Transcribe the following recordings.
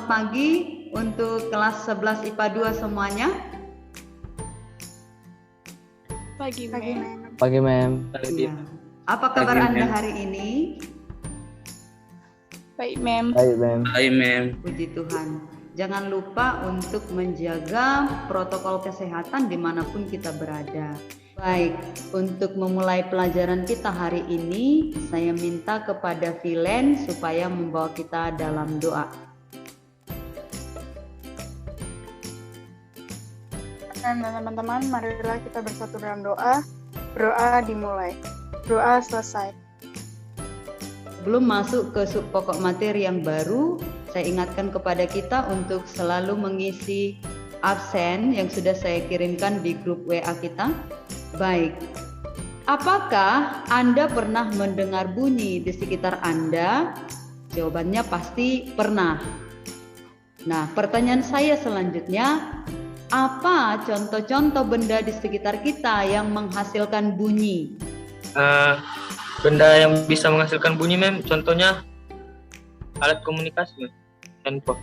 Selamat pagi untuk kelas 11 IPA 2 semuanya. Pagi, Mem. Pagi, Mem. Ya. Apa kabar Anda hari ini? Baik, Mem. Baik, Mem. Baik, Mem. Puji Tuhan. Jangan lupa untuk menjaga protokol kesehatan dimanapun kita berada. Baik, untuk memulai pelajaran kita hari ini, saya minta kepada Vilen supaya membawa kita dalam doa. Dan teman-teman, marilah kita bersatu dalam doa. Doa dimulai. Doa selesai. Sebelum masuk ke sub pokok materi yang baru, saya ingatkan kepada kita untuk selalu mengisi absen yang sudah saya kirimkan di grup WA kita. Baik, apakah Anda pernah mendengar bunyi di sekitar Anda? Jawabannya pasti pernah. Nah, pertanyaan saya selanjutnya, apa contoh-contoh benda di sekitar kita yang menghasilkan bunyi? Benda yang bisa menghasilkan bunyi, Mem, contohnya alat komunikasi, handphone.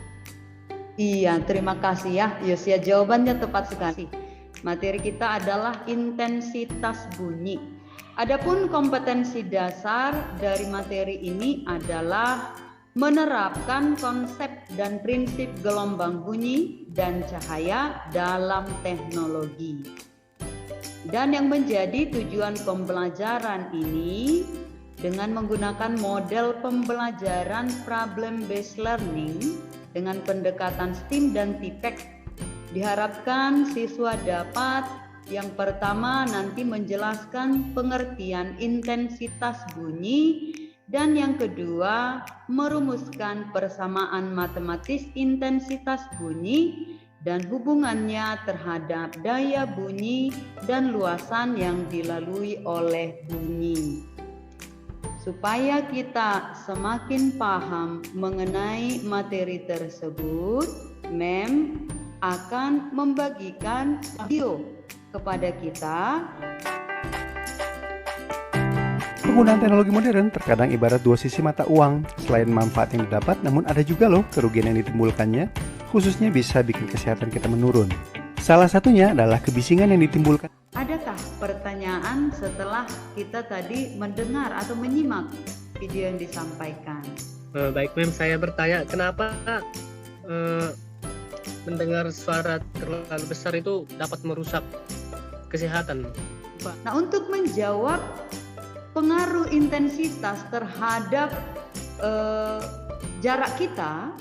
Iya, terima kasih ya Yosia, jawabannya tepat sekali. Materi kita adalah intensitas bunyi. Adapun kompetensi dasar dari materi ini adalah menerapkan konsep dan prinsip gelombang bunyi dan cahaya dalam teknologi. Dan yang menjadi tujuan pembelajaran ini dengan menggunakan model pembelajaran problem based learning dengan pendekatan STEAM dan TIPEC, diharapkan siswa dapat yang pertama nanti menjelaskan pengertian intensitas bunyi, dan yang kedua merumuskan persamaan matematis intensitas bunyi dan hubungannya terhadap daya bunyi dan luasan yang dilalui oleh bunyi. Supaya kita semakin paham mengenai materi tersebut, Mem akan membagikan video kepada kita. Penggunaan teknologi modern terkadang ibarat dua sisi mata uang. Selain manfaat yang didapat, namun ada juga loh kerugian yang ditimbulkannya, khususnya bisa bikin kesehatan kita menurun. Salah satunya adalah kebisingan yang ditimbulkan. Adakah pertanyaan setelah kita tadi mendengar atau menyimak video yang disampaikan? Baik, Mem, saya bertanya, kenapa mendengar suara terlalu besar itu dapat merusak kesehatan? Nah, untuk menjawab pengaruh intensitas terhadap jarak kita,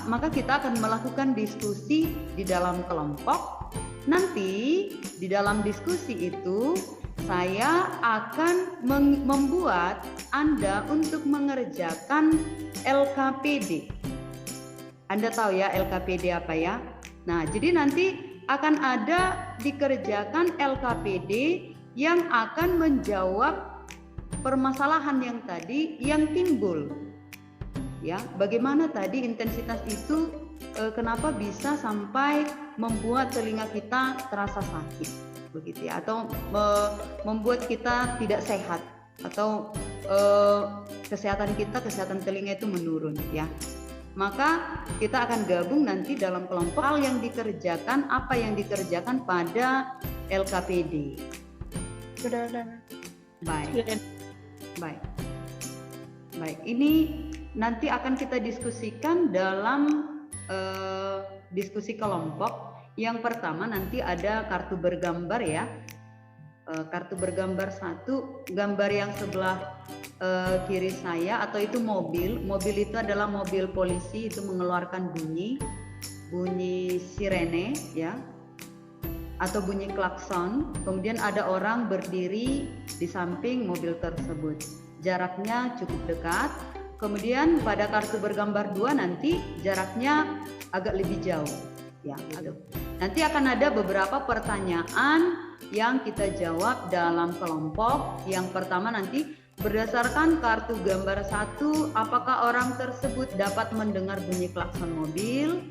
maka kita akan melakukan diskusi di dalam kelompok. Nanti di dalam diskusi itu saya akan membuat Anda untuk mengerjakan LKPD. Anda tahu ya LKPD apa ya? Nah, jadi nanti akan ada dikerjakan LKPD yang akan menjawab permasalahan yang tadi yang timbul. Ya, bagaimana tadi intensitas itu kenapa bisa sampai membuat telinga kita terasa sakit, begitu ya, atau membuat kita tidak sehat, atau kesehatan telinga itu menurun, ya. Maka kita akan gabung nanti dalam kelompok hal yang dikerjakan, apa yang dikerjakan pada LKPD. Sudah. Baik. Ini nanti akan kita diskusikan dalam diskusi kelompok. Yang pertama nanti ada kartu bergambar ya. Kartu bergambar 1, gambar yang sebelah kiri saya atau itu mobil. Mobil itu adalah mobil polisi, itu mengeluarkan bunyi sirene ya, atau bunyi klakson. Kemudian ada orang berdiri di samping mobil tersebut. Jaraknya cukup dekat. Kemudian pada kartu bergambar 2 nanti jaraknya agak lebih jauh. Ya, nanti akan ada beberapa pertanyaan yang kita jawab dalam kelompok. Yang pertama nanti berdasarkan kartu gambar 1, apakah orang tersebut dapat mendengar bunyi klakson mobil?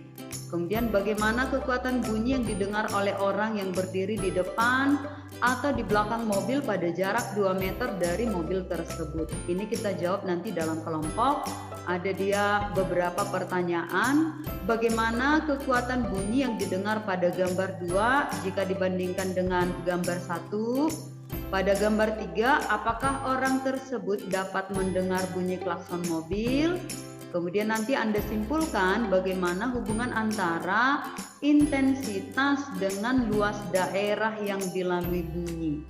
Kemudian bagaimana kekuatan bunyi yang didengar oleh orang yang berdiri di depan atau di belakang mobil pada jarak 2 meter dari mobil tersebut. Ini kita jawab nanti dalam kelompok. Ada dia beberapa pertanyaan. Bagaimana kekuatan bunyi yang didengar pada gambar 2 jika dibandingkan dengan gambar 1? Pada gambar 3, apakah orang tersebut dapat mendengar bunyi klakson mobil? Kemudian nanti Anda simpulkan bagaimana hubungan antara intensitas dengan luas daerah yang dilalui bunyi.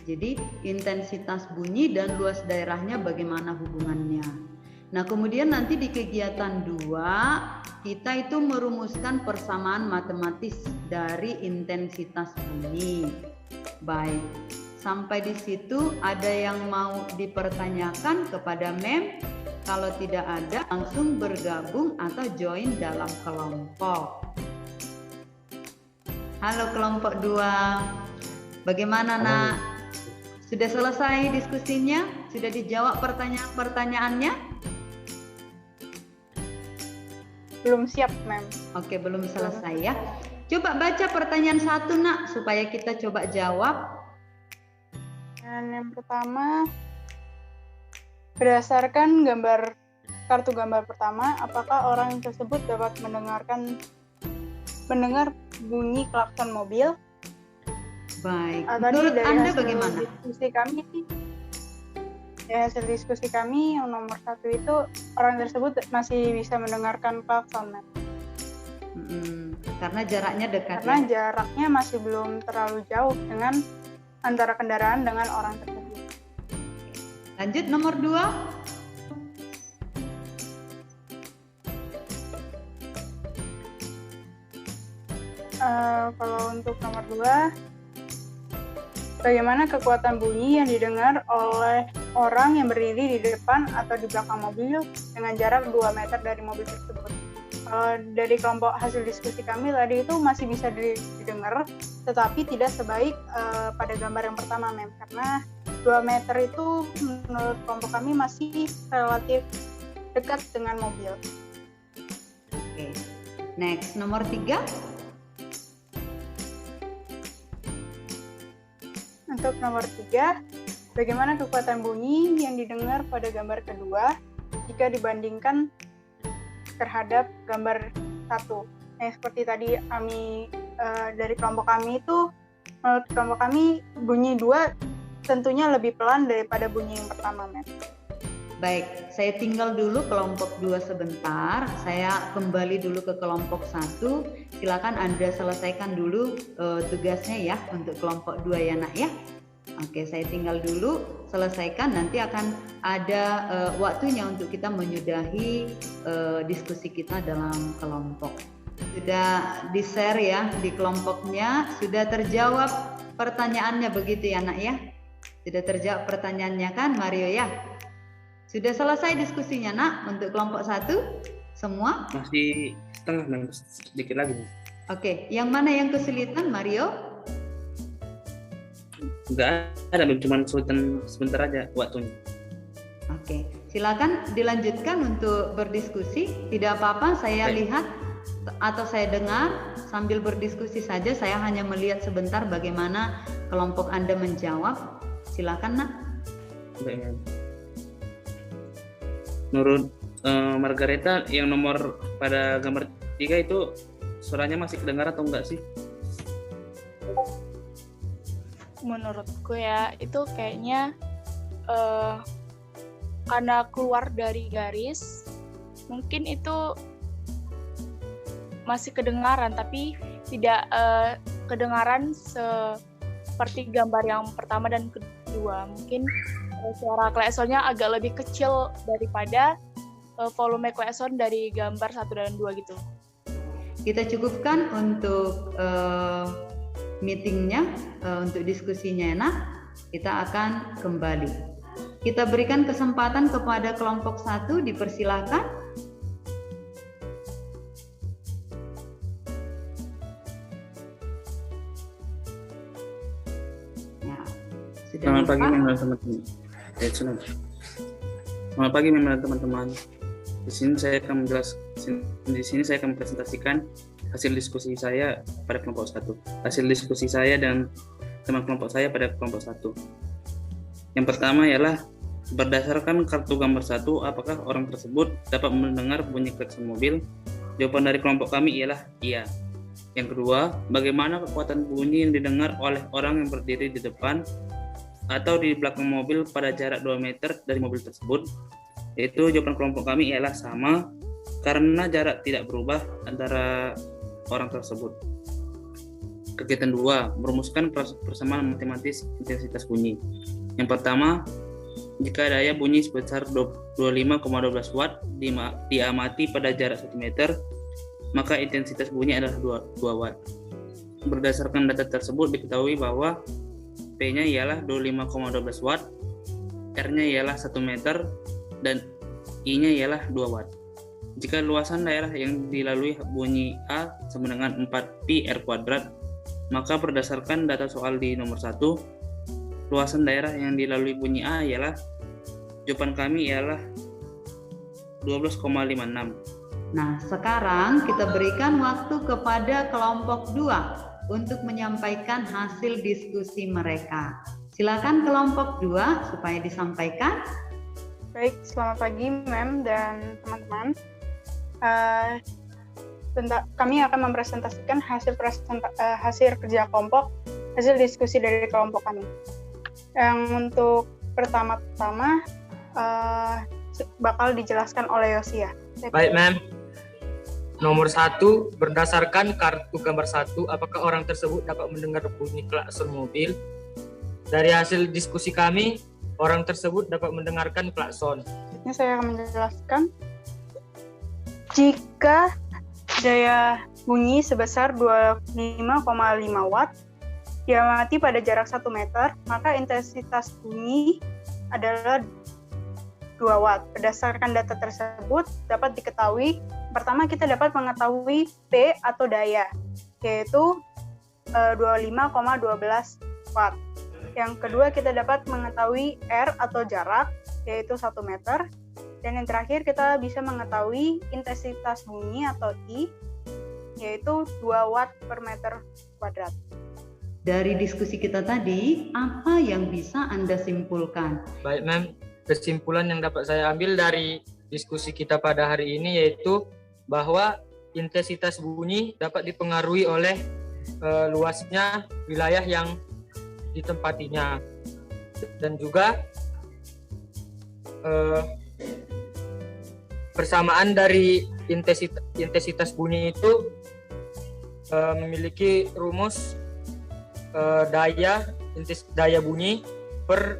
Jadi intensitas bunyi dan luas daerahnya bagaimana hubungannya. Nah, kemudian nanti di kegiatan 2 kita itu merumuskan persamaan matematis dari intensitas bunyi. Baik, sampai di situ ada yang mau dipertanyakan kepada Mem? Kalau tidak ada, langsung bergabung atau join dalam kelompok. Halo kelompok 2. Bagaimana, Nak? Sudah selesai diskusinya? Sudah dijawab pertanyaannya? Belum siap, Mem. Oke, belum selesai ya. Coba baca pertanyaan 1, Nak, supaya kita coba jawab. Dan yang pertama, berdasarkan kartu gambar pertama, apakah orang tersebut dapat mendengar bunyi klakson mobil? Baik. Tadi Menurut dari Anda hasil bagaimana? Hasil diskusi kami yang nomor 1 itu orang tersebut masih bisa mendengarkan klakson. Karena jaraknya dekat. Karena ya? jaraknya masih belum terlalu jauh dengan antara kendaraan dengan orang tersebut. Lanjut nomor 2. Kalau untuk nomor 2, bagaimana kekuatan bunyi yang didengar oleh orang yang berdiri di depan atau di belakang mobil dengan jarak 2 meter dari mobil tersebut? Dari kelompok hasil diskusi kami tadi itu masih bisa didengar, tetapi tidak sebaik pada gambar yang pertama, Mem. Karena 2 meter itu menurut kelompok kami masih relatif dekat dengan mobil. Oke. Next, nomor 3. Untuk nomor 3, bagaimana kekuatan bunyi yang didengar pada gambar kedua jika dibandingkan terhadap gambar 1? Seperti tadi dari kelompok kami itu, menurut kelompok kami bunyi 2 tentunya lebih pelan daripada bunyi yang pertama, Mem. Baik, saya tinggal dulu kelompok 2 sebentar. Saya kembali dulu ke kelompok 1. Silakan Anda selesaikan dulu tugasnya ya untuk kelompok 2 ya, Nak ya. Oke, saya tinggal dulu, selesaikan. Nanti akan ada waktunya untuk kita menyudahi diskusi kita dalam kelompok. Sudah di-share ya di kelompoknya, sudah terjawab pertanyaannya begitu ya, Nak ya. Sudah terjawab pertanyaannya kan, Mario ya? Sudah selesai diskusinya, Nak, untuk kelompok 1? Semua? Masih setengah, sedikit lagi. Oke, yang mana yang kesulitan, Mario? Enggak ada, cuma kesulitan sebentar aja waktunya. Oke, silakan dilanjutkan untuk berdiskusi. Tidak apa-apa, saya lihat atau saya dengar sambil berdiskusi saja. Saya hanya melihat sebentar bagaimana kelompok Anda menjawab. Silakan, Nak. Baik. Menurut Margareta, yang nomor pada gambar 3 itu suaranya masih kedengar atau enggak sih? Menurutku ya, itu kayaknya karena keluar dari garis, mungkin itu masih kedengaran, tapi tidak kedengaran seperti gambar yang pertama dan kedua. Mungkin suara klaksonnya agak lebih kecil daripada volume klakson dari gambar 1 dan 2 gitu. Kita cukupkan untuk meetingnya, untuk diskusinya, Nak. Kita akan kembali. Kita berikan kesempatan kepada kelompok 1, dipersilakan. Ya, Selamat pagi teman-teman. Selamat pagi teman-teman. Di sini saya akan presentasikan hasil diskusi saya pada kelompok 1. Hasil diskusi saya dan teman kelompok saya pada kelompok 1. Yang pertama ialah berdasarkan kartu gambar 1, apakah orang tersebut dapat mendengar bunyi klakson mobil? Jawaban dari kelompok kami ialah iya. Yang kedua, bagaimana kekuatan bunyi yang didengar oleh orang yang berdiri di depan atau di belakang mobil pada jarak 2 meter dari mobil tersebut? Yaitu jawaban kelompok kami ialah sama, karena jarak tidak berubah antara orang tersebut. Kegiatan 2, merumuskan persamaan matematis intensitas bunyi. Yang pertama, jika daya bunyi sebesar 25,12 watt diamati pada jarak 1 meter, maka intensitas bunyi adalah 2 watt. Berdasarkan data tersebut diketahui bahwa P-nya ialah 25,12 watt, R-nya ialah 1 meter, dan I-nya ialah 2 watt. Jika luasan daerah yang dilalui bunyi A sama dengan 4pi R kuadrat, maka berdasarkan data soal di nomor 1, luasan daerah yang dilalui bunyi A ialah, jawaban kami ialah 12,56. Nah, sekarang kita berikan waktu kepada kelompok 2 untuk menyampaikan hasil diskusi mereka. Silakan kelompok 2 supaya disampaikan. Baik, selamat pagi Mem dan teman-teman. Kami akan mempresentasikan hasil kerja kelompok, hasil diskusi dari kelompok kami. Yang untuk pertama-tama bakal dijelaskan oleh Yosia. Baik, Mem. Nomor 1, berdasarkan kartu gambar 1, apakah orang tersebut dapat mendengar bunyi klakson mobil? Dari hasil diskusi kami, orang tersebut dapat mendengarkan klakson. Ini saya akan menjelaskan. Jika daya bunyi sebesar 25,5 watt diamati pada jarak 1 meter, maka intensitas bunyi adalah 2 watt. Berdasarkan data tersebut dapat diketahui, pertama kita dapat mengetahui P atau daya, yaitu 25,12 watt. Yang kedua kita dapat mengetahui R atau jarak, yaitu 1 meter. Dan yang terakhir kita bisa mengetahui intensitas bunyi atau I, yaitu 2 watt per meter kuadrat. Dari diskusi kita tadi, apa yang bisa Anda simpulkan? Baik, Mem. Kesimpulan yang dapat saya ambil dari diskusi kita pada hari ini yaitu bahwa intensitas bunyi dapat dipengaruhi oleh luasnya wilayah yang ditempatinya, dan juga persamaan dari intensitas bunyi itu memiliki rumus daya bunyi per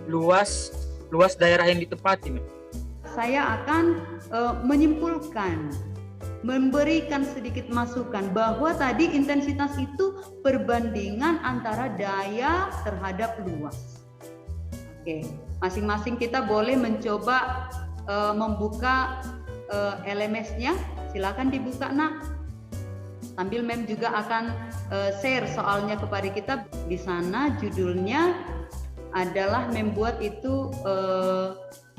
luas daerah yang ditempati. Saya akan menyimpulkan, memberikan sedikit masukan bahwa tadi intensitas itu perbandingan antara daya terhadap luas. Oke, masing-masing kita boleh mencoba membuka LMS-nya. Silakan dibuka, Nak. Sambil Mem juga akan share soalnya kepada kita. Di sana judulnya adalah membuat itu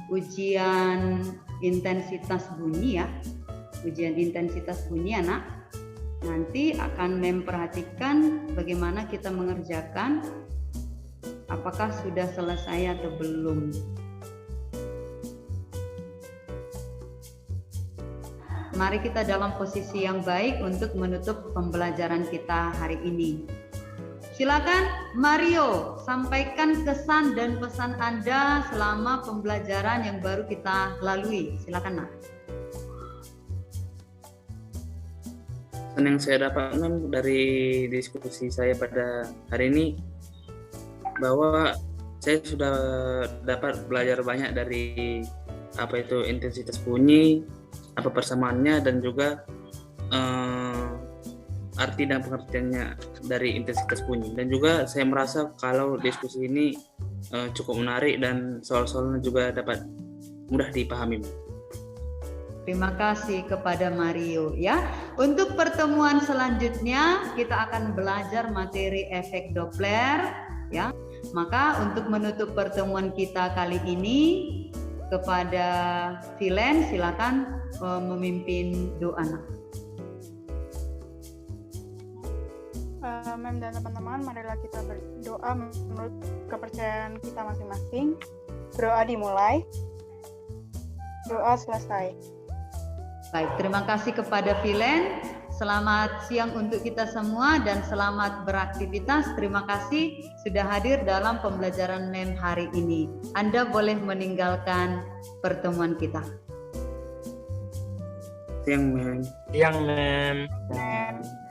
ujian intensitas bunyi ya. Ujian intensitas bunyi, anak. Nanti akan memperhatikan bagaimana kita mengerjakan, apakah sudah selesai atau belum. Mari kita dalam posisi yang baik untuk menutup pembelajaran kita hari ini. Silakan Mario, sampaikan kesan dan pesan Anda selama pembelajaran yang baru kita lalui. Silakan, Nak. Pesan yang saya dapatkan dari diskusi saya pada hari ini, bahwa saya sudah dapat belajar banyak dari apa itu intensitas bunyi, apa persamaannya, dan juga arti dan pengertiannya dari intensitas bunyi. Dan juga saya merasa kalau diskusi ini cukup menarik dan soal-soalnya juga dapat mudah dipahami. Terima kasih kepada Mario ya. Untuk pertemuan selanjutnya kita akan belajar materi efek Doppler ya. Maka untuk menutup pertemuan kita kali ini, kepada Vilen silakan memimpin doa. Mem dan teman-teman, marilah kita berdoa menurut kepercayaan kita masing-masing. Doa dimulai. Doa selesai. Baik, terima kasih kepada Vilen. Selamat siang untuk kita semua dan selamat beraktivitas. Terima kasih sudah hadir dalam pembelajaran MEM hari ini. Anda boleh meninggalkan pertemuan kita. Siang, Mem. Siang, Mem. Mem.